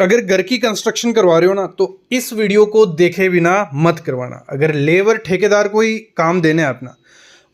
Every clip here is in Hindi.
अगर घर की कंस्ट्रक्शन करवा रहे हो ना तो इस वीडियो को देखे बिना मत करवाना। अगर लेबर ठेकेदार कोई काम देना है अपना,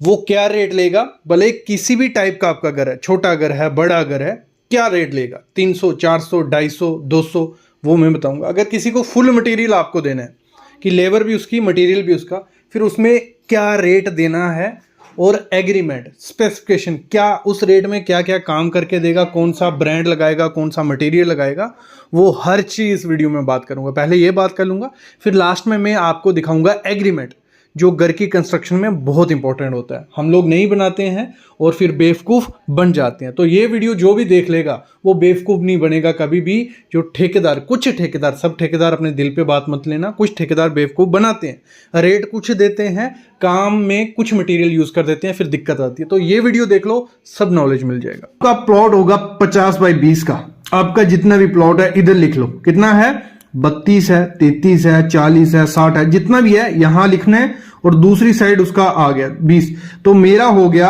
वो क्या रेट लेगा, भले किसी भी टाइप का आपका घर है, छोटा घर है बड़ा घर है, क्या रेट लेगा, 300 400 250 200, वो मैं बताऊंगा। अगर किसी को फुल मटेरियल आपको देना है कि लेबर भी उसकी मटेरियल भी उसका, फिर उसमें क्या रेट देना है और एग्रीमेंट स्पेसिफिकेशन क्या, उस रेट में क्या क्या काम करके देगा, कौन सा ब्रांड लगाएगा, कौन सा मटेरियल लगाएगा, वो हर चीज़ इस वीडियो में बात करूंगा। पहले ये बात कर लूँगा, फिर लास्ट में मैं आपको दिखाऊंगा एग्रीमेंट, जो घर की कंस्ट्रक्शन में बहुत इंपॉर्टेंट होता है। हम लोग नहीं बनाते हैं और फिर बेवकूफ़ बन जाते हैं। तो ये वीडियो जो भी देख लेगा वो बेवकूफ़ नहीं बनेगा कभी भी। जो ठेकेदार, कुछ ठेकेदार, सब ठेकेदार अपने दिल पे बात मत लेना, कुछ ठेकेदार बेवकूफ़ बनाते हैं, रेट कुछ देते हैं, काम में कुछ मटेरियल यूज़ कर देते हैं, फिर दिक्कत आती है। तो ये वीडियो देख लो, सब नॉलेज मिल जाएगा। आपका प्लॉट होगा 50 बाई 20 का। आपका जितना भी प्लॉट है इधर लिख लो, कितना है, 32 है, 33 है, 40 है, 60 है, जितना भी है यहां लिखना है। और दूसरी साइड उसका आ गया 20, तो मेरा हो गया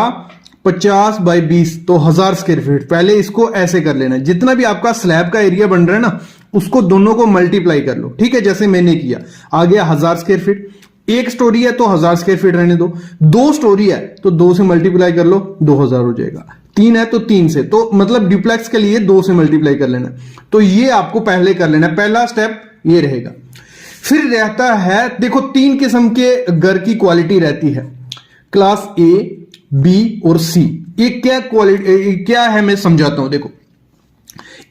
50 बाई 20, तो 1000 स्क्वायर फीट। पहले इसको ऐसे कर लेना, जितना भी आपका स्लैब का एरिया बन रहा है ना, उसको दोनों को मल्टीप्लाई कर लो, ठीक है, जैसे मैंने किया। आ गया 1000 स्क्वायर फीट। एक स्टोरी है तो 1000 स्क्वायर फीट रहने दो, 2 स्टोरी है तो 2 से मल्टीप्लाई कर लो, 2000 हो जाएगा। 3 है तो 3 से, तो मतलब ड्यूप्लेक्स के लिए 2 से मल्टीप्लाई कर लेना। तो ये आपको पहले कर लेना, पहला स्टेप ये रहेगा। फिर रहता है, देखो 3 किस्म के घर की क्वालिटी रहती है, क्लास ए, बी और सी। ये क्या क्वालिटी क्या है मैं समझाता हूं। देखो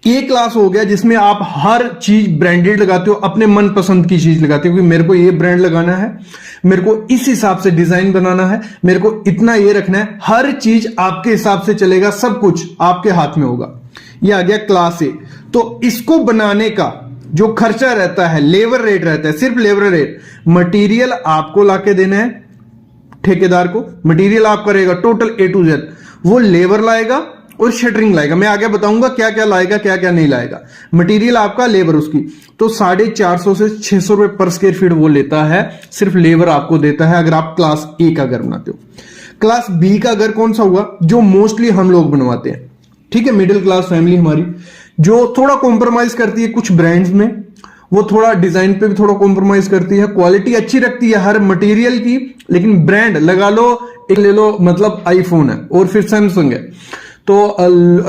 ए क्लास हो गया जिसमें आप हर चीज ब्रांडेड लगाते हो, अपने मनपसंद की चीज लगाते हो कि मेरे को ये ब्रांड लगाना है, मेरे को इस हिसाब से डिजाइन बनाना है, मेरे को इतना ये रखना है, हर चीज आपके हिसाब से चलेगा, सब कुछ आपके हाथ में होगा। ये आ गया क्लास ए। तो इसको बनाने का जो खर्चा रहता है, लेबर रेट रहता है, सिर्फ लेबर रेट। मटेरियल आपको लाके देना है ठेकेदार को, मटेरियल आप करेगा टोटल A to Z, वो लेबर लाएगा और शटरिंग लाएगा। मैं आगे बताऊंगा क्या क्या लाएगा क्या क्या नहीं लाएगा। मटेरियल आपका, लेबर उसकी, तो 450 से 600 रुपए पर स्क्वायर फीट वो लेता है, सिर्फ लेबर आपको देता है अगर आप क्लास ए का घर बनाते हो। क्लास बी का घर कौन सा हुआ, जो मोस्टली हम लोग बनवाते हैं, ठीक है, मिडिल क्लास फैमिली हमारी, जो थोड़ा कॉम्प्रोमाइज करती है कुछ ब्रांड्स में, वो थोड़ा डिजाइन पे भी थोड़ा कॉम्प्रोमाइज करती है, क्वालिटी अच्छी रखती है हर मटेरियल की, लेकिन ब्रांड लगा लो, एक ले लो, मतलब आईफोन है और फिर सैमसंग है, तो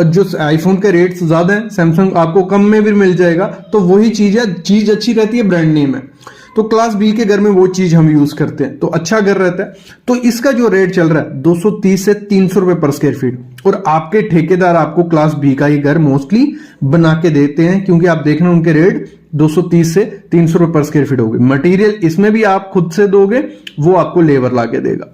जो आईफोन के रेट्स ज्यादा है, सैमसंग आपको कम में भी मिल जाएगा। तो वही चीज है, चीज अच्छी रहती है, ब्रांड नेम है। तो क्लास बी के घर में वो चीज हम यूज करते हैं, तो अच्छा घर रहता है। तो इसका जो रेट चल रहा है 230 से 300 रुपए पर स्क्वायर फीट, और आपके ठेकेदार आपको क्लास बी का ही घर मोस्टली बना के देते हैं, क्योंकि आप देखना उनके रेट 230 से 300 रुपए पर स्क्वायर फीट होगी। मटेरियल इसमें भी आप खुद से दोगे, वो आपको लेबर ला के देगा।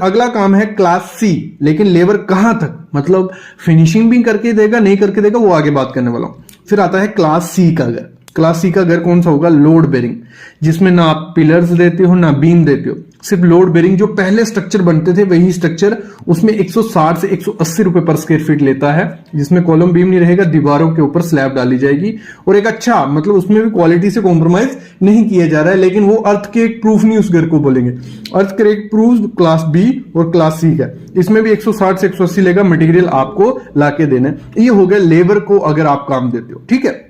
अगला काम है क्लास सी, लेकिन लेबर कहां तक, मतलब फिनिशिंग भी करके देगा नहीं करके देगा, वो आगे बात करने वाला हूं। फिर आता है क्लास सी का घर। क्लास सी का घर कौन सा होगा, लोड बेरिंग, जिसमें ना आप पिलर्स देते हो ना बीम देते हो, सिर्फ लोड बेरिंग। जो पहले स्ट्रक्चर बनते थे वही स्ट्रक्चर, उसमें 160 से 180 रुपए पर स्क्वायर फीट लेता है, जिसमें कॉलम बीम नहीं रहेगा, दीवारों के ऊपर स्लैब डाली जाएगी। और एक अच्छा, मतलब उसमें भी क्वालिटी से कॉम्प्रोमाइज नहीं किया जा रहा है, लेकिन वो अर्थ के एक प्रूफ नहीं उस घर को बोलेंगे। अर्थ के एक प्रूफ क्लास बी और क्लास सी का, इसमें भी 160 से 180 लेगा, मटेरियल आपको लाके देना है। ये हो गया लेबर को अगर आप काम देते हो, ठीक है,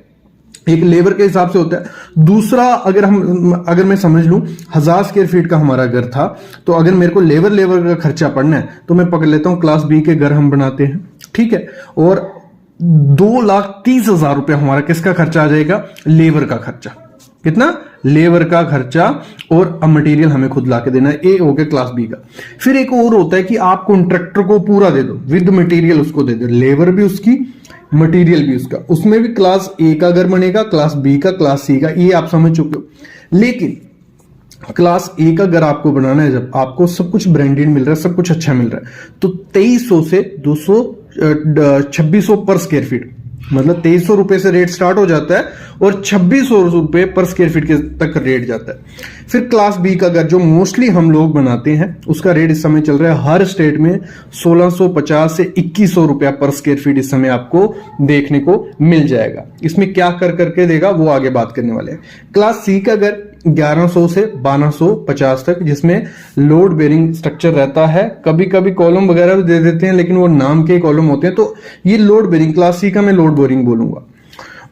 एक लेबर के हिसाब से होता है। दूसरा, अगर मैं समझ लूं 1000 स्क्वायर फीट का हमारा घर था, तो अगर मेरे को लेबर का खर्चा पड़ना है तो मैं पकड़ लेता हूं क्लास बी के घर हम बनाते हैं, ठीक है, और 2,30,000 रुपया हमारा किसका खर्चा आ जाएगा, लेबर का खर्चा। कितना, लेबर का खर्चा, और मटेरियल हमें खुद लाके देना है। ए हो गया क्लास बी का। फिर एक और होता है कि आप कॉन्ट्रैक्टर को पूरा दे दो, विद मटेरियल उसको दे दो, लेबर भी उसकी, मटेरियल भी उसका। उसमें भी क्लास ए का घर बनेगा, क्लास बी का, क्लास सी का, ये आप समझ चुके हो। लेकिन क्लास ए का घर आपको बनाना है, जब आपको सब कुछ ब्रांडेड मिल रहा है, सब कुछ अच्छा मिल रहा है, तो 2300 से 2600 पर स्क्वायर फीट, मतलब 2300 रुपए से रेट स्टार्ट हो जाता है और 2600 रुपए पर स्क्वायर फीट के तक रेट जाता है। फिर क्लास बी का घर जो मोस्टली हम लोग बनाते हैं, उसका रेट इस समय चल रहा है हर स्टेट में 1650 से 2100 रुपया पर स्क्वायर फीट इस समय आपको देखने को मिल जाएगा। इसमें क्या कर करके देगा वो आगे बात करने वाले हैं। क्लास सी का घर 1100 से 1250 तक, जिसमें लोड बेरिंग स्ट्रक्चर रहता है, कभी कभी कॉलम वगैरह भी दे देते हैं, लेकिन वो नाम के कॉलम होते हैं। तो ये लोड बेरिंग, क्लास सी का मैं लोड बेरिंग बोलूंगा।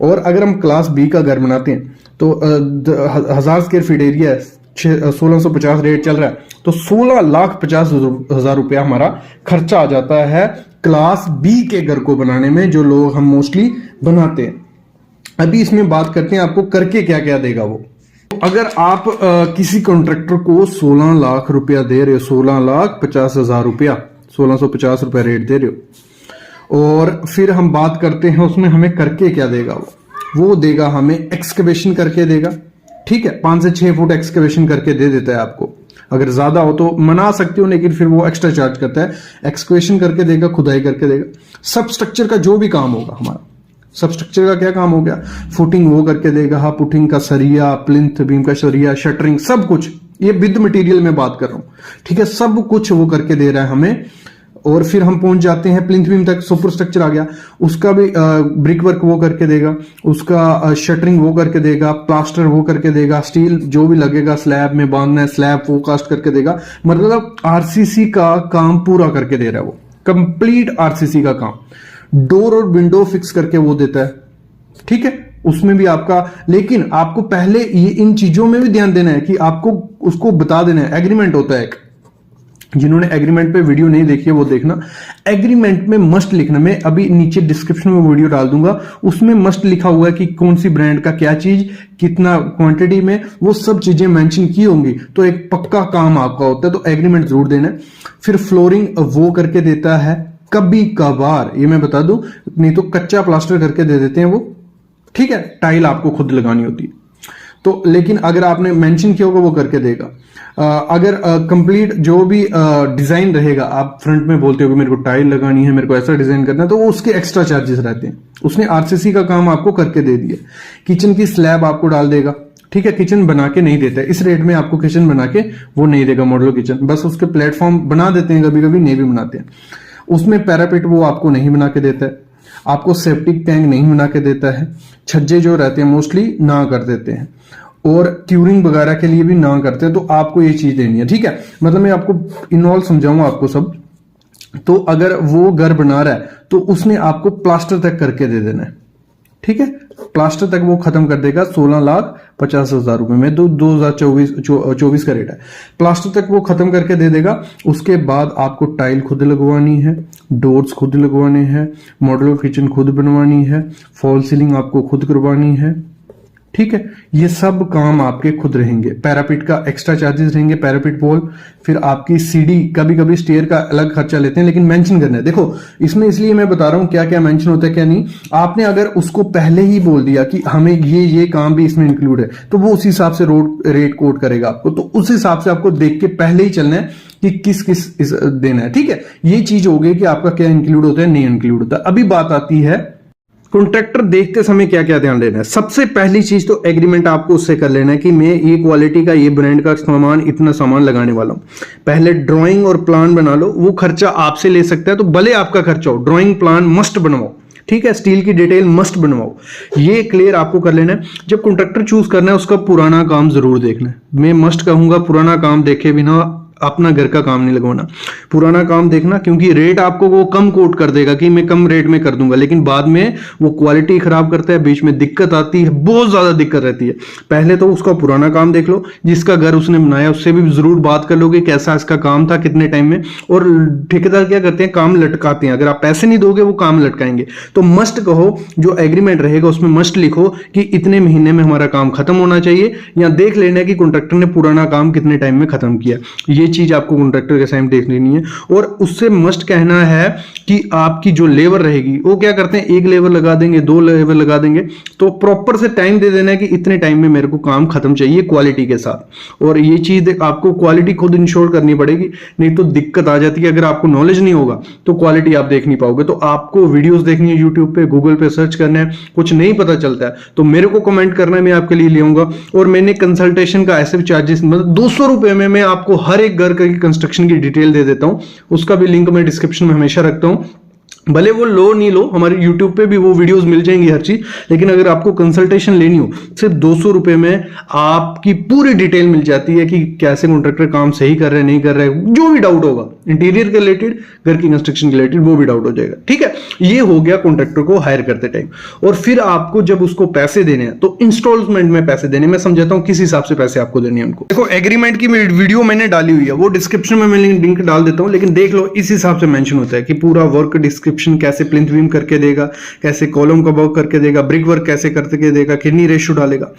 और अगर हम क्लास बी का घर बनाते हैं तो 1000 स्क्वायर फीट एरिया है, 1650 रेट चल रहा है, तो 16,50,000 रुपया हमारा खर्चा आ जाता है क्लास बी के घर को बनाने में, जो लोग हम मोस्टली बनाते हैं। अभी इसमें बात करते हैं आपको करके क्या क्या देगा वो। अगर आप किसी कॉन्ट्रैक्टर को 16 लाख रुपया दे रहे हो, 16,50,000 रुपया, 1650 रुपया रेट दे रहे हो, और फिर हम बात करते हैं उसमें हमें करके क्या देगा वो देगा हमें एक्सकवेशन करके देगा। ठीक है, 5 से 6 फुट एक्सकवेशन करके दे देता है आपको। अगर ज्यादा हो तो मना सकते हो, लेकिन फिर वो एक्स्ट्रा चार्ज करता है। एक्सकवेशन करके देगा, खुदाई करके देगा। सब स्ट्रक्चर का जो भी काम होगा हमारा, सब स्ट्रक्चर का क्या काम हो गया, फुटिंग वो करके देगा, हाँ पुटिंग का सरिया, प्लिंथ बीम का सरिया, शटरिंग, सब कुछ, ये विद मटेरियल में बात कर रहा हूं। ठीक है, सब कुछ वो करके दे रहा है हमें। और फिर हम पहुंच जाते हैं प्लिंथ बीम तक, सुपर स्ट्रक्चर आ गया, उसका भी ब्रिक वर्क वो करके देगा, उसका शटरिंग वो करके देगा, प्लास्टर वो करके देगा, स्टील जो भी लगेगा स्लैब में बांधना है स्लैब वो कास्ट करके देगा। मतलब आरसीसी का काम पूरा करके दे रहा है वो, कंप्लीट आरसीसी का काम। डोर और विंडो फिक्स करके वो देता है। ठीक है, उसमें भी आपका, लेकिन आपको पहले ये इन चीजों में भी ध्यान देना है कि आपको उसको बता देना है। एग्रीमेंट होता है एक, जिन्होंने एग्रीमेंट पे वीडियो नहीं देखी है वो देखना। एग्रीमेंट में मस्ट लिखना, मैं अभी नीचे डिस्क्रिप्शन में वीडियो डाल दूंगा, उसमें मस्ट लिखा हुआ है कि कौन सी ब्रांड का क्या चीज, कितना क्वांटिटी में, वो सब चीजें मेंशन की होंगी, तो एक पक्का काम आपका होता है। तो एग्रीमेंट जरूर देना है। फिर फ्लोरिंग वो करके देता है, कभी कभार, ये मैं बता दूं, नहीं तो कच्चा प्लास्टर करके दे देते हैं वो। ठीक है, टाइल आपको खुद लगानी होती है तो, लेकिन अगर आपने मेंशन किया होगा वो करके देगा। अगर कंप्लीट जो भी डिजाइन रहेगा, आप फ्रंट में बोलते हो कि मेरे को टाइल लगानी है, मेरे को ऐसा डिजाइन करना है, तो वो उसके एक्स्ट्रा चार्जेस रहते हैं। उसने आरसीसी का काम आपको करके दे दिया। किचन की स्लैब आपको डाल देगा। ठीक है, किचन बना के नहीं देता है, इस रेट में आपको किचन बना के वो नहीं देगा मॉडल किचन, बस उसके प्लेटफॉर्म बना देते हैं, कभी कभी नहीं भी बनाते हैं। उसमें पैरापेट वो आपको नहीं बना के देता है, आपको सेप्टिक टैंक नहीं बना के देता है, छज्जे जो रहते हैं मोस्टली ना कर देते हैं, और क्यूरिंग वगैरह के लिए भी ना करते हैं। तो आपको ये चीज देनी है। ठीक है, मतलब मैं आपको इन्वॉल्व समझाऊंगा आपको सब। तो अगर वो घर बना रहा है तो उसने आपको प्लास्टर तक करके दे देना है। ठीक है, प्लास्टर तक वो खत्म कर देगा 16,50,000 रुपए में। 2024 का रेट है। प्लास्टर तक वो खत्म करके दे देगा। उसके बाद आपको टाइल खुद लगवानी है, डोर्स खुद लगवाने हैं, मॉड्यूलर किचन खुद बनवानी है, फॉल सीलिंग आपको खुद करवानी है। ठीक है, ये सब काम आपके खुद रहेंगे। पैरापिट का एक्स्ट्रा चार्जेस रहेंगे, पैरापिट वॉल, फिर आपकी सीढ़ी, कभी कभी स्टेयर का अलग खर्चा लेते हैं, लेकिन मेंशन करना है। देखो इसमें इसलिए मैं बता रहा हूं क्या क्या मेंशन होता है क्या नहीं। आपने अगर उसको पहले ही बोल दिया कि हमें ये काम भी इसमें इंक्लूड है, तो वो उसी हिसाब से रेट कोट करेगा आपको। तो उस हिसाब से आपको देख के पहले ही चलना है कि किस किस देना है। ठीक है, ये चीज हो गई कि आपका क्या इंक्लूड होता है, नहीं इंक्लूड होता। अभी बात आती है कॉन्ट्रैक्टर देखते समय क्या क्या ध्यान देना है। सबसे पहली चीज तो एग्रीमेंट आपको उससे कर लेना है कि मैं ये क्वालिटी का, ये ब्रांड का सामान, इतना सामान लगाने वाला हूं। पहले ड्राइंग और प्लान बना लो। वो खर्चा आपसे ले सकता है, तो भले आपका खर्चा हो, ड्राइंग प्लान मस्ट बनवाओ। ठीक है, स्टील की डिटेल मस्ट बनवाओ। ये क्लियर आपको कर लेना है। जब कॉन्ट्रैक्टर चूज करना है, उसका पुराना काम जरूर देखना है। मैं मस्ट कहूंगा, पुराना काम देखे बिना अपना घर का काम नहीं लगवाना। पुराना काम देखना, क्योंकि रेट आपको वो कम कोट कर देगा कि मैं कम रेट में कर दूंगा, लेकिन बाद में वो क्वालिटी खराब करता है, बीच में दिक्कत आती है, बहुत ज्यादा दिक्कत रहती है। पहले तो उसका पुराना काम देख लो, जिसका घर उसने बनाया उससे भी जरूर बात कर लो कि कैसा इसका काम था, कितने टाइम में। और ठेकेदार क्या करते हैं, काम लटकाते हैं। अगर आप पैसे नहीं दोगे वो काम लटकाएंगे। तो मस्ट कहो, जो एग्रीमेंट रहेगा उसमें मस्ट लिखो कि इतने महीने में हमारा काम खत्म होना चाहिए, या देख लेना है कि कॉन्ट्रैक्टर ने पुराना काम कितने टाइम में खत्म किया। ये चीज आपको कॉन्ट्रैक्टर के साइड देख लेनी है। और उससे मस्ट कहना है कि आपकी जो लेबर रहेगी, वो क्या करते हैं, एक लेबर लगा देंगे, 2 लेबर लगा देंगे। तो प्रॉपर से टाइम दे देना है कि इतने टाइम में मेरे को काम खत्म चाहिए क्वालिटी के साथ। और ये चीज आपको क्वालिटी खुद इंश्योर करनी पड़ेगी, नहीं तो दिक्कत आ जाती है। अगर आपको नॉलेज नहीं होगा तो क्वालिटी आप देख नहीं पाओगे। तो आपको वीडियोस देखनी है, यूट्यूब पे, गूगल पे सर्च करना है। कुछ नहीं पता चलता है तो मेरे को कमेंट करना है, मैं आपके लिए ले आऊंगा। और मैंने कंसल्टेशन का ऐसे चार्जेस, मतलब 200 रुपए में मैं आपको हर एक घर की कंस्ट्रक्शन की डिटेल दे देता हूं। उसका भी लिंक मैं डिस्क्रिप्शन में हमेशा रखता हूं। भले वो लो नहीं लो, हमारे YouTube पे भी वो वीडियोस मिल जाएंगी हर चीज, लेकिन अगर आपको कंसल्टेशन लेनी हो सिर्फ 200 रुपए में आपकी पूरी डिटेल मिल जाती है कि कैसे कॉन्ट्रैक्टर काम सही कर रहे हैं नहीं कर रहे हैं, जो भी डाउट होगा इंटीरियर के रिलेटेड, घर की कंस्ट्रक्शन के रिलेटेड, वो भी डाउट हो जाएगा। ठीक है, ये हो गया कॉन्ट्रैक्टर को हायर करते टाइम। और फिर आपको जब उसको पैसे देने हैं तो इंस्टॉलमेंट में पैसे देने, मैं समझाता हूँ किस हिसाब से पैसे आपको देने हैं उनको। देखो एग्रीमेंट की वीडियो मैंने डाली हुई है, वो डिस्क्रिप्शन में मैं लिंक डाल देता हूँ, लेकिन देख लो इस हिसाब से मेंशन होता है कि पूरा वर्क डिस्क्रिप्शन कैसे प्लिंथ बीम करके देगा, कैसे कॉलम का वर्क करके देगा, ब्रिक वर्क कैसे करके देगा, कितनी रेशियो डालेगा।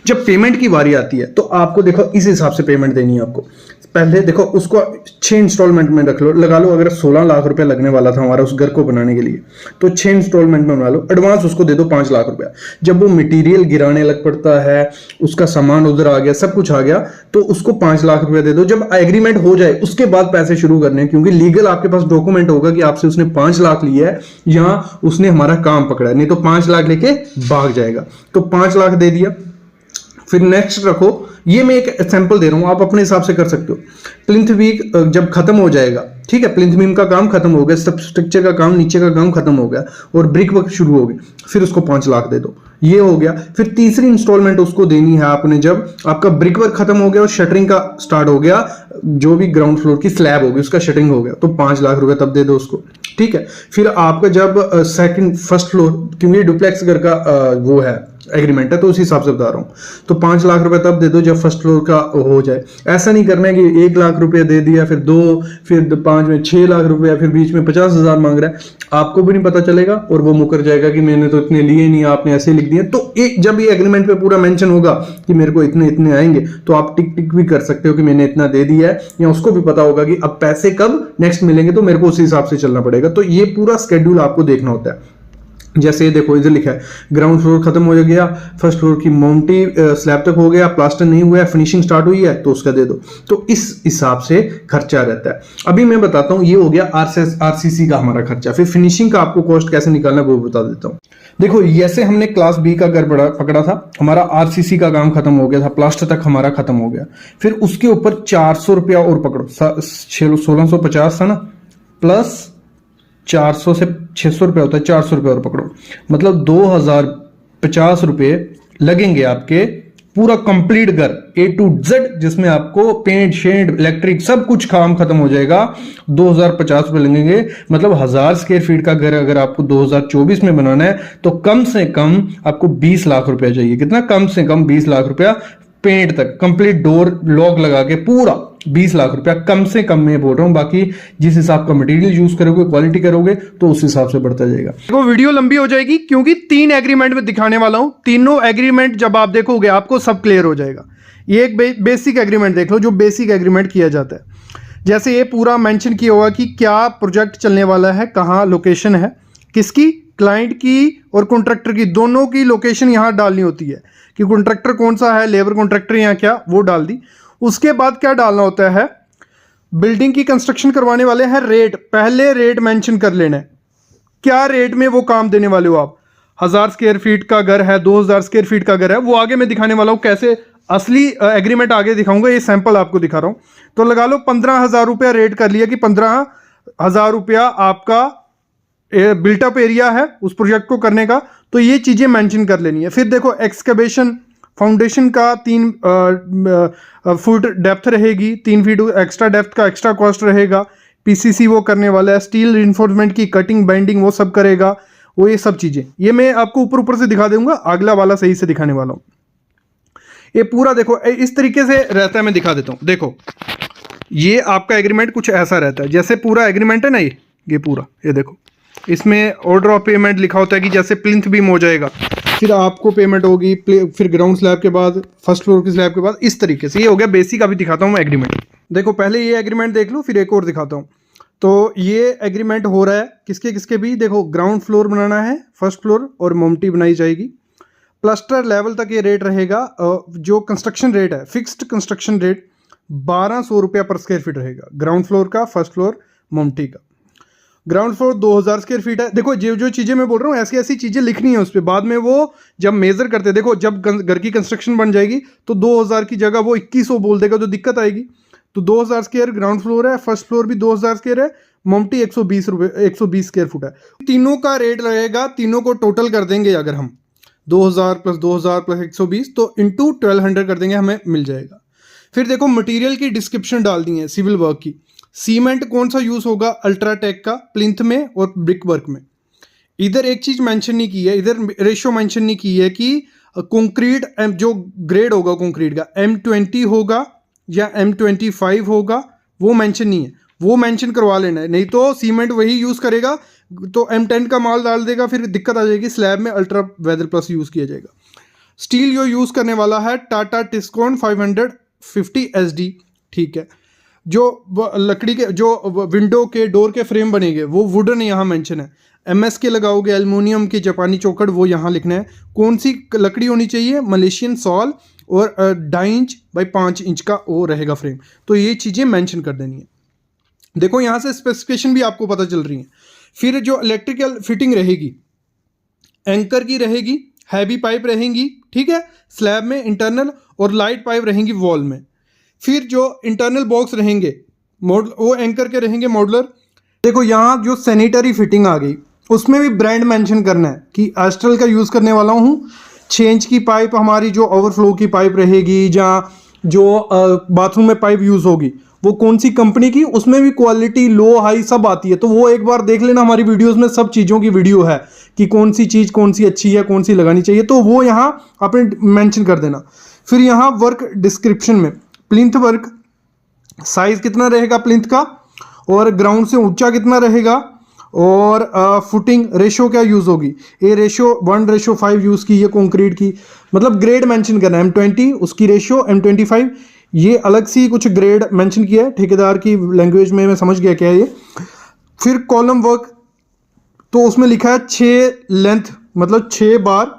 जब पेमेंट की बारी आती है तो आपको देखो इस हिसाब से पेमेंट देनी है आपको। पहले देखो उसको 6 इंस्टॉलमेंट में रख लो, लगा लो अगर 16 लाख रुपया लगने वाला था हमारा उस घर को बनाने के लिए, तो 6 इंस्टॉलमेंट में बना लो, एडवांस उसको दे दो 5 लाख रुपया। जब वो मटेरियल गिराने लग पड़ता है, उसका सामान उधर आ गया, सब कुछ आ गया, तो उसको 5 लाख रुपया दे दो। जब एग्रीमेंट हो जाए उसके बाद पैसे शुरू करने हैं, क्योंकि लीगल आपके पास डॉक्यूमेंट होगा कि आपसे उसने 5 लाख लिया है या उसने हमारा काम पकड़ा है, नहीं तो 5 लाख लेके भाग जाएगा। तो 5 लाख दे दिया, फिर नेक्स्ट रखो, ये मैं एक सैंपल दे रहा हूं, आप अपने हिसाब से कर सकते हो। प्लिंथ वीक जब खत्म हो जाएगा, ठीक है, प्लिंथ बीम का काम खत्म हो गया, सब स्ट्रक्चर का काम, नीचे का काम खत्म हो गया और ब्रिक वर्क शुरू हो गया, फिर उसको 5 लाख दे दो, ये हो गया। फिर तीसरी इंस्टॉलमेंट उसको देनी है आपने जब आपका ब्रिक वर्क खत्म हो गया और शटरिंग का स्टार्ट हो गया, जो भी ग्राउंड फ्लोर की स्लैब होगी उसका शटरिंग हो गया, तो 5 लाख रुपए तब दे दो उसको। ठीक है, फिर आपका जब फर्स्ट फ्लोर, क्योंकि डुप्लेक्स घर का वो है एग्रीमेंट है, तो उस हिसाब से बता रहा हूँ, तो 5 लाख रुपए तब दे दो जब फर्स्ट फ्लोर का हो जाए। ऐसा नहीं करना है कि 1 लाख रुपया दे दिया, फिर 2, फिर 5 में 6 लाख रुपया, फिर बीच में 50,000 मांग रहा है, आपको भी नहीं पता चलेगा और वो मुकर जाएगा कि मैंने तो इतने लिए नहीं, आपने ऐसे लिख दिए। तो जब ये एग्रीमेंट पे पूरा मेंशन होगा कि मेरे को इतने इतने आएंगे, तो आप टिक टिक भी कर सकते हो कि मैंने इतना दे दिया है, या उसको भी पता होगा कि अब पैसे कब नेक्स्ट मिलेंगे, तो मेरे को उस हिसाब से चलना पड़ेगा। तो ये पूरा स्केड्यूल आपको देखना होता है। जैसे ये देखो इधर लिखा है ग्राउंड फ्लोर खत्म हो गया, फर्स्ट फ्लोर की माउंटी स्लैब तक हो गया, प्लास्टर नहीं हुआ है, फिनिशिंग स्टार्ट हुई है, तो उसका दे दो। तो इस हिसाब से खर्चा रहता है। अभी मैं बताता हूं, ये हो गया आरसीसी का हमारा खर्चा। फिर फिनिशिंग का आपको कॉस्ट कैसे निकालना है वो बता देता हूं। देखो जैसे हमने क्लास बी का घर पकड़ा था, हमारा आरसीसी का काम खत्म हो गया था, प्लास्टर तक हमारा खत्म हो गया, फिर उसके ऊपर 400 रुपया और पकड़ो, 1650 था ना, प्लस 400 से 600 रुपये होता है, 400 रुपये और पकड़ो, मतलब 2050 रुपये लगेंगे आपके पूरा कंप्लीट घर A to Z, जिसमें आपको पेंट शेड इलेक्ट्रिक सब कुछ काम खत्म हो जाएगा। 2050 रुपये लगेंगे, मतलब 1000 स्क्वायर फीट का घर अगर आपको 2024 में बनाना है तो कम से कम आपको 20 लाख रुपया चाहिए। कितना? कम से कम 20 लाख रुपया, पेंट तक कंप्लीट डोर लॉक लगा के पूरा 20 लाख रुपया कम से कम मैं बोल रहा हूं। बाकी जिस हिसाब का मटेरियल यूज करोगे, क्वालिटी करोगे, तो उस हिसाब से बढ़ता जाएगा। देखो वीडियो लंबी हो जाएगी क्योंकि 3 एग्रीमेंट में दिखाने वाला हूं। तीनों एग्रीमेंट जब आप देखोगे आपको सब क्लियर हो जाएगा। ये एक बेसिक एग्रीमेंट देख लो, जो बेसिक एग्रीमेंट किया जाता है। जैसे ये पूरा मेंशन किया हुआ कि क्या प्रोजेक्ट चलने वाला है, कहाँ लोकेशन है, किसकी, क्लाइंट की और कॉन्ट्रैक्टर की, दोनों की लोकेशन यहाँ डालनी होती है कि कॉन्ट्रैक्टर कौन सा है, लेबर कॉन्ट्रैक्टर यहाँ क्या, वो डाल दी। उसके बाद क्या डालना होता है, बिल्डिंग की कंस्ट्रक्शन करवाने वाले हैं रेट, पहले रेट मेंशन कर लेना है, क्या रेट में वो काम देने वाले हो आप। 1000 स्क्वायर फीट का घर है, 2000 स्क्वायर फीट का घर है, वो आगे मैं दिखाने वाला हूँ कैसे, असली एग्रीमेंट आगे दिखाऊंगा, ये सैंपल आपको दिखा रहा हूँ। तो लगा लो 15,000 रुपया रेट कर लिया कि 15,000 रुपया आपका बिल्टअप एरिया है उस प्रोजेक्ट को करने का, तो ये चीज़ें मेंशन कर लेनी है। फिर देखो एक्सकवेशन, फाउंडेशन का 3 फुट डेप्थ रहेगी, 3 फीट एक्स्ट्रा डेप्थ का एक्स्ट्रा कॉस्ट रहेगा। पीसीसी वो करने वाला है, स्टील रिइंफोर्समेंट की कटिंग बाइंडिंग वो सब करेगा, वो ये सब चीज़ें, ये मैं आपको ऊपर ऊपर से दिखा दूंगा, अगला वाला सही से दिखाने वाला हूँ। ये पूरा देखो इस तरीके से रहता है, मैं दिखा देता हूँ। देखो ये आपका एग्रीमेंट कुछ ऐसा रहता है, जैसे पूरा एग्रीमेंट है ना, ये पूरा, ये देखो इसमें ऑर्डर ऑफ पेमेंट लिखा होता है कि जैसे प्लिंथ बीम हो जाएगा फिर आपको पेमेंट होगी, फिर ग्राउंड स्लैब के बाद, फर्स्ट फ्लोर की स्लैब के बाद, इस तरीके से। ये हो गया बेसिक। अभी दिखाता हूँ मैं एग्रीमेंट। देखो पहले ये एग्रीमेंट देख लो, फिर एक और दिखाता हूँ। तो ये एग्रीमेंट हो रहा है किसके किसके भी, देखो ग्राउंड फ्लोर बनाना है, फर्स्ट फ्लोर और मोमटी बनाई जाएगी, प्लास्टर लेवल तक ये रेट रहेगा। जो कंस्ट्रक्शन रेट है, फिक्स्ड कंस्ट्रक्शन रेट 1200 रुपया पर स्क्वायर फीट रहेगा, ग्राउंड फ्लोर का, फर्स्ट फ्लोर मोमटी का। ग्राउंड फ्लोर 2000 स्क्वायर फीट है। देखो जो चीज़ें मैं बोल रहा हूँ ऐसी ऐसी चीज़ें लिखनी है उस पर, बाद में वो जब मेजर करते, देखो जब घर की कंस्ट्रक्शन बन जाएगी तो 2000 की जगह वो 2100 बोल देगा, तो दिक्कत आएगी। तो 2000 स्क्वायर ग्राउंड फ्लोर है, फर्स्ट फ्लोर भी 2000 स्क्वायर है, मोमटी 120 रुपये 120 स्क्वायर फुट है। तीनों का रेट रहेगा, तीनों को टोटल कर देंगे अगर हम 2000 प्लस 2000 प्लस 120 तो इंटू 1200 कर देंगे, हमें मिल जाएगा। फिर देखो मटेरियल की डिस्क्रिप्शन डाल दी है सिविल वर्क की। सीमेंट कौन सा यूज़ होगा, अल्ट्राटेक का प्लिंथ में और ब्रिक वर्क में। इधर एक चीज़ मेंशन नहीं की है, इधर रेशियो मेंशन नहीं की है कि कंक्रीट जो ग्रेड होगा कंक्रीट का M20 होगा या M25 होगा, वो मेंशन नहीं है, वो मेंशन करवा लेना है। नहीं तो सीमेंट वही यूज़ करेगा तो M10 का माल डाल देगा, फिर दिक्कत आ जाएगी, स्लैब में अल्ट्रा वेदर प्लस यूज़ किया जाएगा। स्टील जो यूज़ करने वाला है टाटा टिस्कॉन 550 SD, ठीक है। जो लकड़ी के जो विंडो के डोर के फ्रेम बनेंगे वो वुडन यहाँ मेंशन है। MS के लगाओगे एल्युमिनियम की जापानी चौखट, वो यहाँ लिखना है। कौन सी लकड़ी होनी चाहिए, मलेशियन सॉल, और 2.5 इंच बाई 5 इंच का वो रहेगा फ्रेम। तो ये चीज़ें मेंशन कर देनी है। देखो यहाँ से स्पेसिफिकेशन भी आपको पता चल रही है। फिर जो इलेक्ट्रिकल फिटिंग रहेगी, एंकर की रहेगी, हैवी पाइप रहेंगी, ठीक है, स्लैब में इंटरनल, और लाइट पाइप रहेंगी वॉल में। फिर जो इंटरनल बॉक्स रहेंगे वो एंकर के रहेंगे मॉडुलर। देखो यहाँ जो सैनिटरी फिटिंग आ गई, उसमें भी ब्रांड मेंशन करना है कि एस्ट्रल का यूज़ करने वाला हूँ। 6 इंच की पाइप हमारी जो ओवरफ्लो की पाइप रहेगी, जहाँ जो बाथरूम में पाइप यूज़ होगी वो कौन सी कंपनी की, उसमें भी क्वालिटी लो हाई सब आती है। तो वो एक बार देख लेना, हमारी वीडियोस में सब चीज़ों की वीडियो है कि कौन सी चीज़ कौन सी अच्छी है, कौन सी लगानी चाहिए, तो वो यहाँ आपने मेंशन कर देना। फिर यहाँ वर्क डिस्क्रिप्शन में प्लिंथ वर्क साइज कितना रहेगा प्लिंथ का, और ग्राउंड से ऊंचा कितना रहेगा, और फुटिंग रेशो क्या यूज़ होगी। ये रेशो 1:5 यूज़ की है कंक्रीट की, मतलब ग्रेड मेंशन करना है। M20 उसकी रेशो, M25 ये अलग सी कुछ ग्रेड मेंशन किया है, ठेकेदार की लैंग्वेज में मैं समझ गया क्या है ये। फिर कॉलम वर्क, तो उसमें लिखा है 6 लेंथ, मतलब 6 बार,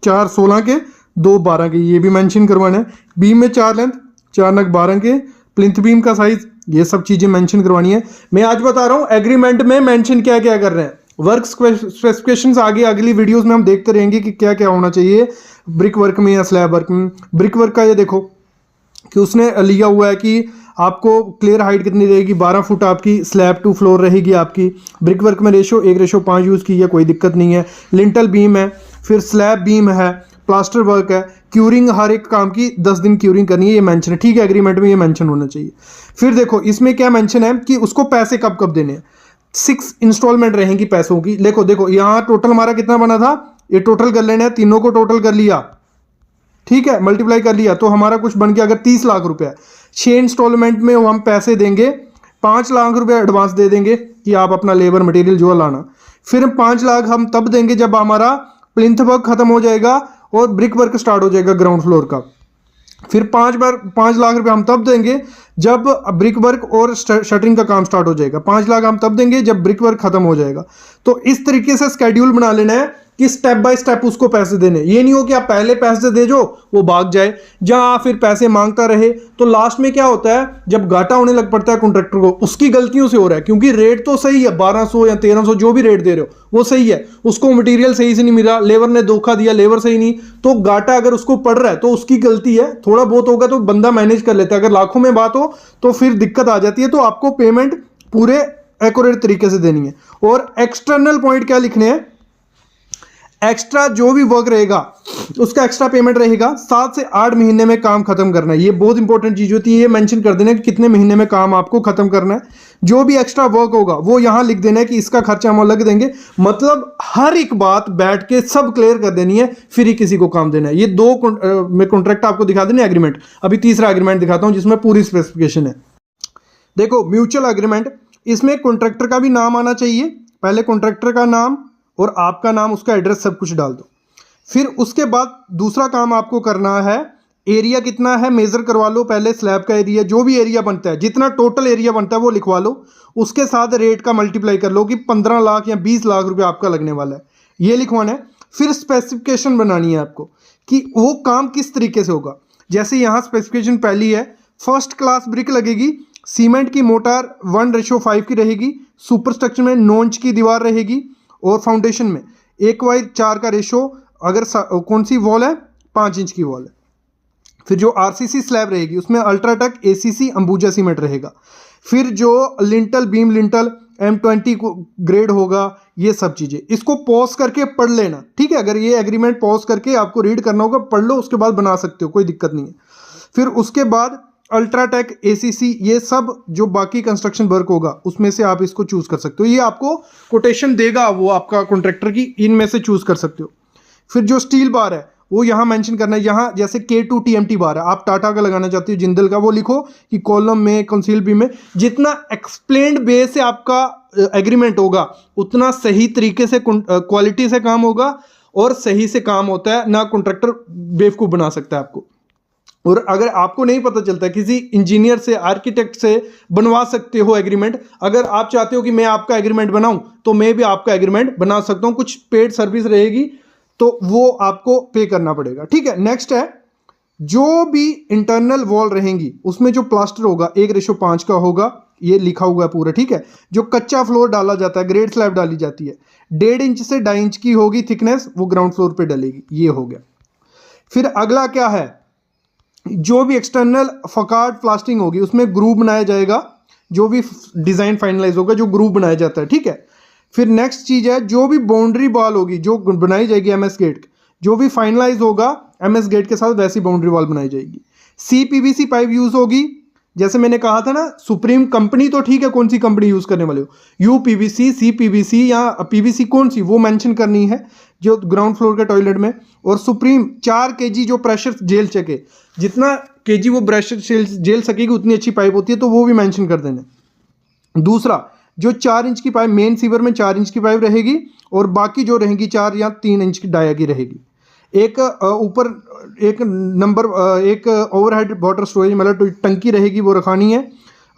4 16 के, 2 12 के, ये भी मेंशन करवाना है। बीम में 4 लेंथ, 4 नग 12 के, प्लिंथ बीम का साइज, ये सब चीज़ें मेंशन करवानी है। मैं आज बता रहा हूँ एग्रीमेंट में मेंशन क्या क्या कर रहे हैं। वर्क स्पेसिफिकेशंस आगे अगली वीडियोस में हम देखते रहेंगे कि क्या क्या होना चाहिए ब्रिक वर्क में या स्लैब वर्क में। ब्रिक वर्क का ये देखो कि उसने लिया हुआ है कि आपको क्लियर हाइट कितनी रहेगी, 12 फुट आपकी स्लैब टू फ्लोर रहेगी आपकी। ब्रिक वर्क में रेशो 1:5 यूज़ की है, कोई दिक्कत नहीं है। लिंटल बीम है, फिर स्लैब बीम है, प्लास्टर वर्क है, क्यूरिंग हर एक काम की 10 दिन क्यूरिंग करनी है, ये मेंशन है, ठीक है, एग्रीमेंट में ये मेंशन होना चाहिए। फिर देखो इसमें क्या मेंशन है कि उसको पैसे कब कब देने हैं। 6 इंस्टॉलमेंट रहेंगी पैसों की। देखो यहाँ टोटल हमारा कितना बना था, ये टोटल कर लेना है, तीनों को टोटल कर लिया, ठीक है, मल्टीप्लाई कर लिया तो हमारा कुछ बन गया अगर 30 लाख रुपया। 6 इंस्टॉलमेंट में हम पैसे देंगे, 5 लाख रुपया एडवांस दे देंगे कि आप अपना लेबर मटेरियल जो लाना। फिर 5 लाख हम तब देंगे जब हमारा प्लिंथ वर्क खत्म हो जाएगा और ब्रिक वर्क स्टार्ट हो जाएगा ग्राउंड फ्लोर का। फिर 5 लाख रुपए हम तब देंगे जब ब्रिक वर्क और शटरिंग का काम स्टार्ट हो जाएगा। 5 लाख हम तब देंगे जब ब्रिक वर्क खत्म हो जाएगा। तो इस तरीके से स्केड्यूल बना लेना है कि स्टेप बाय स्टेप उसको पैसे देने। ये नहीं हो कि आप पहले पैसे दे जो वो भाग जाए, जहां फिर पैसे मांगता रहे, तो लास्ट में क्या होता है, जब घाटा होने लग पड़ता है कॉन्ट्रैक्टर को, उसकी गलतियों से हो रहा है। क्योंकि रेट तो सही है, 1200 या 1300 जो भी रेट दे रहे हो वो सही है, उसको मटेरियल सही से नहीं मिला, लेबर ने धोखा दिया, लेबर सही नहीं, तो घाटा अगर उसको पड़ रहा है तो उसकी गलती है। थोड़ा बहुत होगा तो बंदा मैनेज कर लेता है, अगर लाखों में बात हो तो फिर दिक्कत आ जाती है। तो आपको पेमेंट पूरे एक्यूरेट तरीके से देनी है। और एक्सटर्नल पॉइंट क्या लिखने हैं, एक्स्ट्रा जो भी वर्क रहेगा उसका एक्स्ट्रा पेमेंट रहेगा। 7 से 8 महीने में काम खत्म करना है, ये बहुत इंपॉर्टेंट चीज होती है। ये मेंशन कर देना कि कितने महीने में काम आपको खत्म करना है। जो भी एक्स्ट्रा वर्क होगा वो यहां लिख देना है कि इसका खर्चा हम अलग देंगे। मतलब हर एक बात बैठ के सब क्लियर कर देनी है, फिर ही किसी को काम देना है। ये 2 में कॉन्ट्रैक्ट आपको दिखा देने एग्रीमेंट। अभी तीसरा एग्रीमेंट दिखाता हूं जिसमें पूरी स्पेसिफिकेशन है। देखो म्यूचुअल एग्रीमेंट, इसमें कॉन्ट्रैक्टर का भी नाम आना चाहिए, पहले कॉन्ट्रैक्टर का नाम और आपका नाम, उसका एड्रेस सब कुछ डाल दो। फिर उसके बाद दूसरा काम आपको करना है, एरिया कितना है मेजर करवा लो पहले, स्लैब का एरिया, जो भी एरिया बनता है, जितना टोटल एरिया बनता है वो लिखवा लो। उसके साथ रेट का मल्टीप्लाई कर लो कि 15 लाख या 20 लाख रुपए आपका लगने वाला है, ये लिखवाना है। फिर स्पेसिफिकेशन बनानी है आपको कि वो काम किस तरीके से होगा। जैसे यहाँ स्पेसिफिकेशन पहली है, फर्स्ट क्लास ब्रिक लगेगी, सीमेंट की मोटार 1:5 की रहेगी, सुपर स्ट्रक्चर में 9 इंच की दीवार रहेगी, और फाउंडेशन में 1/4 का रेशो, अगर कौन सी वॉल है, 5 इंच की वॉल है। फिर जो आरसीसी स्लैब रहेगी उसमें अल्ट्राटेक ACC अंबुजा सीमेंट रहेगा। फिर जो लिंटल बीम लिंटल M20 को ग्रेड होगा, ये सब चीज़ें। इसको पॉज करके पढ़ लेना, ठीक है। अगर ये एग्रीमेंट पॉज करके आपको रीड करना होगा, पढ़ लो, उसके बाद बना सकते हो, कोई दिक्कत नहीं है। फिर उसके बाद अल्ट्राटेक, ACC, ये सब जो बाकी कंस्ट्रक्शन वर्क होगा उसमें से आप इसको चूज़ कर सकते हो। ये आपको कोटेशन देगा वो आपका कॉन्ट्रैक्टर की, इनमें से चूज़ कर सकते हो। फिर जो स्टील बार है वो यहाँ मेंशन करना है। यहाँ जैसे K2 TMT बार है, आप टाटा का लगाना चाहते हो, जिंदल का, वो लिखो कि कॉलम में, कंसील बीम में जितना एक्सप्लेन्ड बेस से आपका एग्रीमेंट होगा उतना सही तरीके से क्वालिटी से काम होगा और सही से काम होता है ना। कॉन्ट्रैक्टर बेवकूफ़ बना सकता है आपको। और अगर आपको नहीं पता चलता, किसी इंजीनियर से, आर्किटेक्ट से बनवा सकते हो एग्रीमेंट। अगर आप चाहते हो कि मैं आपका एग्रीमेंट बनाऊं तो मैं भी आपका एग्रीमेंट बना सकता हूं। कुछ पेड सर्विस रहेगी तो वो आपको पे करना पड़ेगा, ठीक है। नेक्स्ट है, जो भी इंटरनल वॉल रहेंगी उसमें जो प्लास्टर होगा 1:5 का होगा, ये लिखा हुआ है पूरा, ठीक है। जो कच्चा फ्लोर डाला जाता है, ग्रेड स्लैब डाली जाती है, 1.5 इंच से 2.5 इंच की होगी थिकनेस, वो ग्राउंड फ्लोर पे डलेगी, ये हो गया। फिर अगला क्या है, जो भी एक्सटर्नल फकार्ड प्लास्टिंग होगी उसमें ग्रूव बनाया जाएगा, जो भी डिज़ाइन फाइनलाइज होगा जो ग्रूव बनाया जाता है, ठीक है। फिर नेक्स्ट चीज़ है, जो भी बाउंड्री वॉल होगी जो बनाई जाएगी MS गेट, जो भी फाइनलाइज होगा MS गेट के साथ वैसी बाउंड्री वॉल बनाई जाएगी। CPVC पाइप यूज़ होगी, जैसे मैंने कहा था ना, सुप्रीम कंपनी तो ठीक है, कौन सी कंपनी यूज़ करने वाले हो, UPVC, CPVC या PVC कौन सी, वो मेंशन करनी है जो ग्राउंड फ्लोर के टॉयलेट में। और सुप्रीम 4 kg जो प्रेशर झेल सके, जितना kg वो प्रेशर झेल सकेगी उतनी अच्छी पाइप होती है, तो वो भी मेंशन कर देना। दूसरा, जो 4 इंच की पाइप, मेन सीवर में 4 इंच की पाइप रहेगी और बाकी जो रहेंगी 4 या 3 इंच की डाया की रहेगी। एक ऊपर एक नंबर एक ओवरहेड वाटर स्टोरेज मतलब टंकी रहेगी, वो रखानी है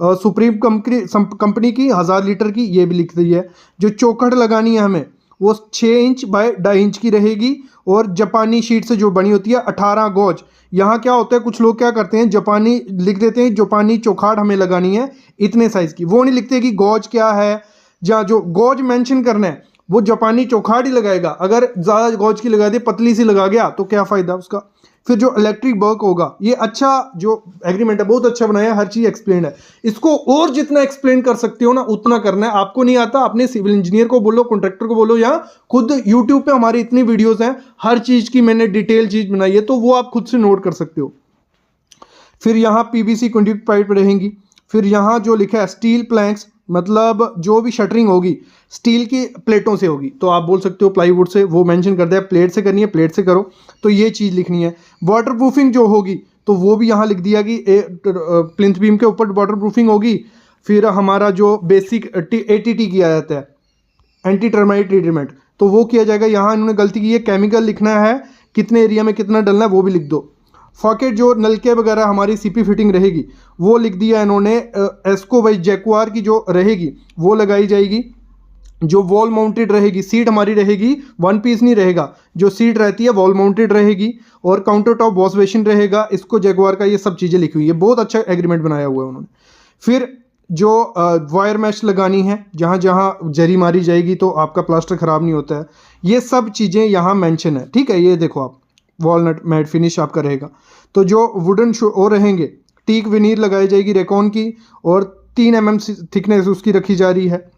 सुप्रीम कंपनी की 1000 लीटर की, ये भी लिख दी है। जो चौखट लगानी है हमें वो 6 इंच बाय 2.5 इंच की रहेगी और जापानी शीट से जो बनी होती है 18 गॉज। यहाँ क्या होता है, कुछ लोग क्या करते हैं, जापानी लिख देते हैं, जापानी चौखाट हमें लगानी है इतने साइज़ की, वो नहीं लिखते कि गॉज क्या है। जहाँ जो गॉज मेंशन करना है वो जापानी चौखाट ही लगाएगा। अगर ज़्यादा गॉज की लगा दे, पतली सी लगा गया तो क्या फ़ायदा उसका। फिर जो इलेक्ट्रिक वर्क होगा, ये अच्छा जो एग्रीमेंट है बहुत अच्छा बनाया है, हर चीज़ एक्सप्लेन है। इसको और जितना एक्सप्लेन कर सकते हो ना उतना करना है। आपको नहीं आता, अपने सिविल इंजीनियर को बोलो, कॉन्ट्रैक्टर को बोलो, या खुद यूट्यूब पे हमारी इतनी वीडियोज़ हैं, हर चीज़ की मैंने डिटेल चीज़ बनाई है, तो वो आप खुद से नोट कर सकते हो। फिर यहाँ PVC कंडक्ट पाइप रहेंगी। फिर यहाँ जो लिखा है स्टील प्लैंक्स, मतलब जो भी शटरिंग होगी स्टील की प्लेटों से होगी, तो आप बोल सकते हो प्लाईवुड से, वो मेंशन कर दिया। प्लेट से करनी है प्लेट से करो, तो ये चीज़ लिखनी है। वाटर प्रूफिंग जो होगी तो वो भी यहाँ लिख दिया कि प्लिंथ बीम के ऊपर वाटर प्रूफिंग होगी। फिर हमारा जो बेसिक ATT किया जाता है, एंटी टर्माइट ट्रीटमेंट, तो वो किया जाएगा। यहाँ इन्होंने गलती की है, केमिकल लिखना है, कितने एरिया में कितना डलना है वो भी लिख दो। फॉकेट जो नलके वगैरह हमारी CP फिटिंग रहेगी वो लिख दिया इन्होंने। एस्को बाई जैक्वार की जो रहेगी वो लगाई जाएगी। जो वॉल माउंटेड रहेगी, सीट हमारी रहेगी, 1 पीस नहीं रहेगा, जो सीट रहती है वॉल माउंटेड रहेगी। और काउंटर टॉप वॉश बेसिन रहेगा, इसको जैक्वार का, ये सब चीज़ें लिखी हुई है। बहुत अच्छा एग्रीमेंट बनाया हुआ है उन्होंने। फिर जो वायर मैश लगानी है, जहाँ जहाँ जरी मारी जाएगी तो आपका प्लास्टर ख़राब नहीं होता है, ये सब चीज़ें यहाँ मेंशन है, ठीक है। ये देखो आप, वॉलनट मैट फिनिश आपका रहेगा। तो जो वुडन वो रहेंगे, टीक विनीर लगाई जाएगी रेकॉन की, और 3 mm थिकनेस उसकी रखी जा रही है।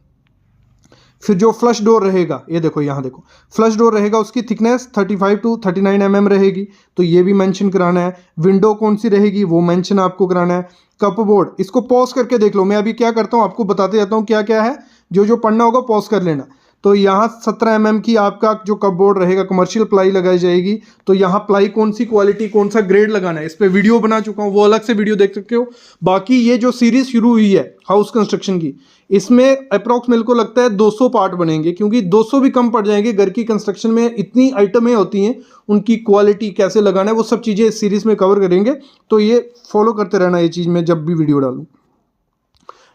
फिर जो फ्लश डोर रहेगा, ये देखो यहाँ देखो, फ्लश डोर रहेगा, उसकी थिकनेस 35 to 39 mm रहेगी, तो ये भी मेंशन कराना है। विंडो कौन सी रहेगी वो मेंशन आपको कराना है। कप बोर्ड, इसको पॉज करके देख लो, मैं अभी क्या करता हूँ आपको बताते जाता हूँ क्या क्या है, जो जो पढ़ना होगा पॉज कर लेना। तो यहाँ 17 mm की आपका जो कप बोर्ड रहेगा, कमर्शियल प्लाई लगाई जाएगी। तो यहाँ प्लाई कौन सी क्वालिटी, कौन सा ग्रेड लगाना है, इस पर वीडियो बना चुका हूँ, वो अलग से वीडियो देख सकते हो। बाकी ये जो सीरीज शुरू हुई है हाउस कंस्ट्रक्शन की, इसमें अप्रॉक्स मेरे को लगता है 200 पार्ट बनेंगे, क्योंकि 200 भी कम पड़ जाएंगे। घर की कंस्ट्रक्शन में इतनी आइटमें होती हैं, उनकी क्वालिटी कैसे लगाना है वो सब चीज़ें इस सीरीज़ में कवर करेंगे। तो ये फॉलो करते रहना ये चीज़ में जब भी वीडियो डालूँ।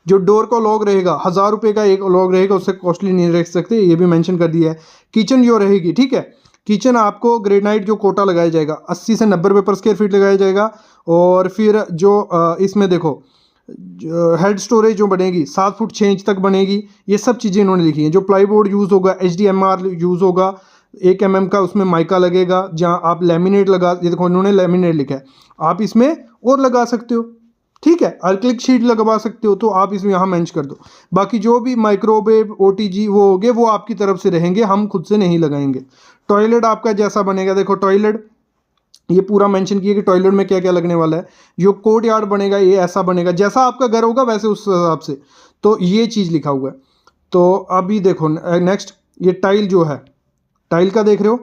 जो डोर का लॉक रहेगा, 1000 रुपये का एक लॉक रहेगा, उससे कॉस्टली नहीं रख सकते, ये भी मेंशन कर दिया है। किचन जो रहेगी, ठीक है, किचन आपको ग्रेनाइट जो कोटा लगाया जाएगा 80 से 90 रुपये पर स्क्वायर फीट लगाया जाएगा। और फिर जो इसमें देखो हेड स्टोरेज जो बनेगी 7 फुट 6 इंच तक बनेगी, ये सब चीज़ें इन्होंने लिखी हैं। जो प्लाईबोर्ड यूज़ होगा HDMR यूज़ होगा, 1 mm का उसमें माइका लगेगा, जहाँ आप लेमिनेट लगा, ये देखो इन्होंने लेमिनेट लिखा है, आप इसमें और लगा सकते हो, ठीक है। अल्कलिक शीट लगवा सकते हो तो आप इसमें यहाँ मेंशन कर दो। बाकी जो भी माइक्रोवेव ओटीजी वो होंगे वो आपकी तरफ से रहेंगे, हम खुद से नहीं लगाएंगे। टॉयलेट आपका जैसा बनेगा, देखो टॉयलेट ये पूरा मेंशन किया कि टॉयलेट में क्या क्या लगने वाला है। जो कोर्ट यार्ड बनेगा ये ऐसा बनेगा, जैसा आपका घर होगा वैसे उस हिसाब से, तो ये चीज़ लिखा हुआ है। तो अभी देखो नेक्स्ट, ये टाइल जो है, टाइल का देख रहे हो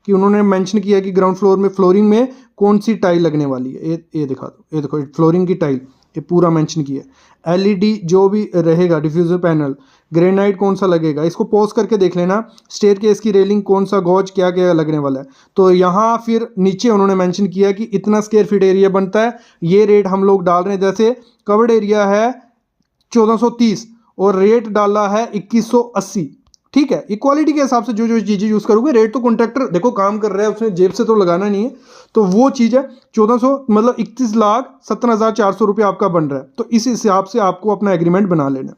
कि उन्होंने मेंशन किया कि ग्राउंड फ्लोर में फ्लोरिंग में कौन सी टाइल लगने वाली है। ये दिखा दो, ये देखो फ्लोरिंग की टाइल ये पूरा मेंशन किया है। एलईडी जो भी रहेगा, डिफ्यूजर पैनल, ग्रेनाइट कौन सा लगेगा, इसको पॉज करके देख लेना। स्टेयरकेस की रेलिंग कौन सा गॉज क्या क्या लगने वाला है। तो यहाँ फिर नीचे उन्होंने मेंशन किया कि इतना स्क्वायर फीट एरिया बनता है, ये रेट हम लोग डाल रहे हैं। जैसे कवर्ड एरिया है 1430 और रेट डाला है 2180, ठीक है। इक्वालिटी के हिसाब से जो जो चीज़ें यूज़ करोगे, रेट तो कॉन्ट्रैक्टर देखो काम कर रहा है, उसने जेब से तो लगाना नहीं है, तो वो चीज़ है 1400 मतलब 31,70,400 रुपये आपका बन रहा है। तो इस हिसाब से आपको अपना एग्रीमेंट बना लेना,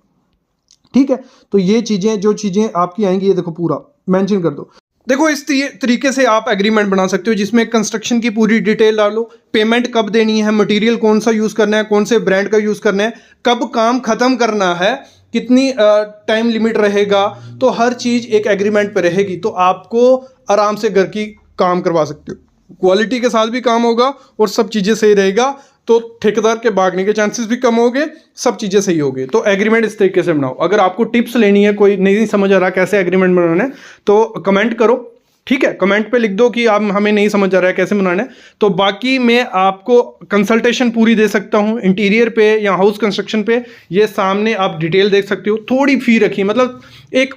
ठीक है। तो ये चीज़ें जो चीज़ें आपकी आएंगी ये देखो पूरा मेंशन कर दो। देखो इस तरीके से आप एग्रीमेंट बना सकते हो जिसमें कंस्ट्रक्शन की पूरी डिटेल डालो, पेमेंट कब देनी है, मटेरियल कौन सा यूज़ करना है, कौन से ब्रांड का यूज़ करना है, कब काम ख़त्म करना है, कितनी टाइम लिमिट रहेगा, तो हर चीज़ एक एग्रीमेंट पे रहेगी। तो आपको आराम से घर की काम करवा सकते हो, क्वालिटी के साथ भी काम होगा और सब चीज़ें सही रहेगा। तो ठेकेदार के भागने के चांसेस भी कम हो गए, सब चीज़ें सही हो गई। तो एग्रीमेंट इस तरीके से बनाओ। अगर आपको टिप्स लेनी है, कोई नहीं समझ आ रहा कैसे एग्रीमेंट बनाना है, तो कमेंट करो, ठीक है। कमेंट पे लिख दो कि आप हमें नहीं समझ आ रहा है कैसे बनाना है। तो बाकी मैं आपको कंसल्टेशन पूरी दे सकता हूँ इंटीरियर पे या हाउस कंस्ट्रक्शन पे। ये सामने आप डिटेल देख सकते हो। थोड़ी फी रखी, मतलब एक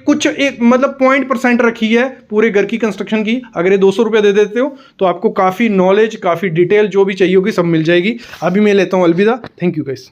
मतलब 0.% रखी है पूरे घर की कंस्ट्रक्शन की। अगर ये 200 रुपये दे देते हो तो आपको काफ़ी नॉलेज, काफ़ी डिटेल जो भी चाहिए होगी सब मिल जाएगी। अभी मैं लेता हूँ अलविदा। Thank you guys.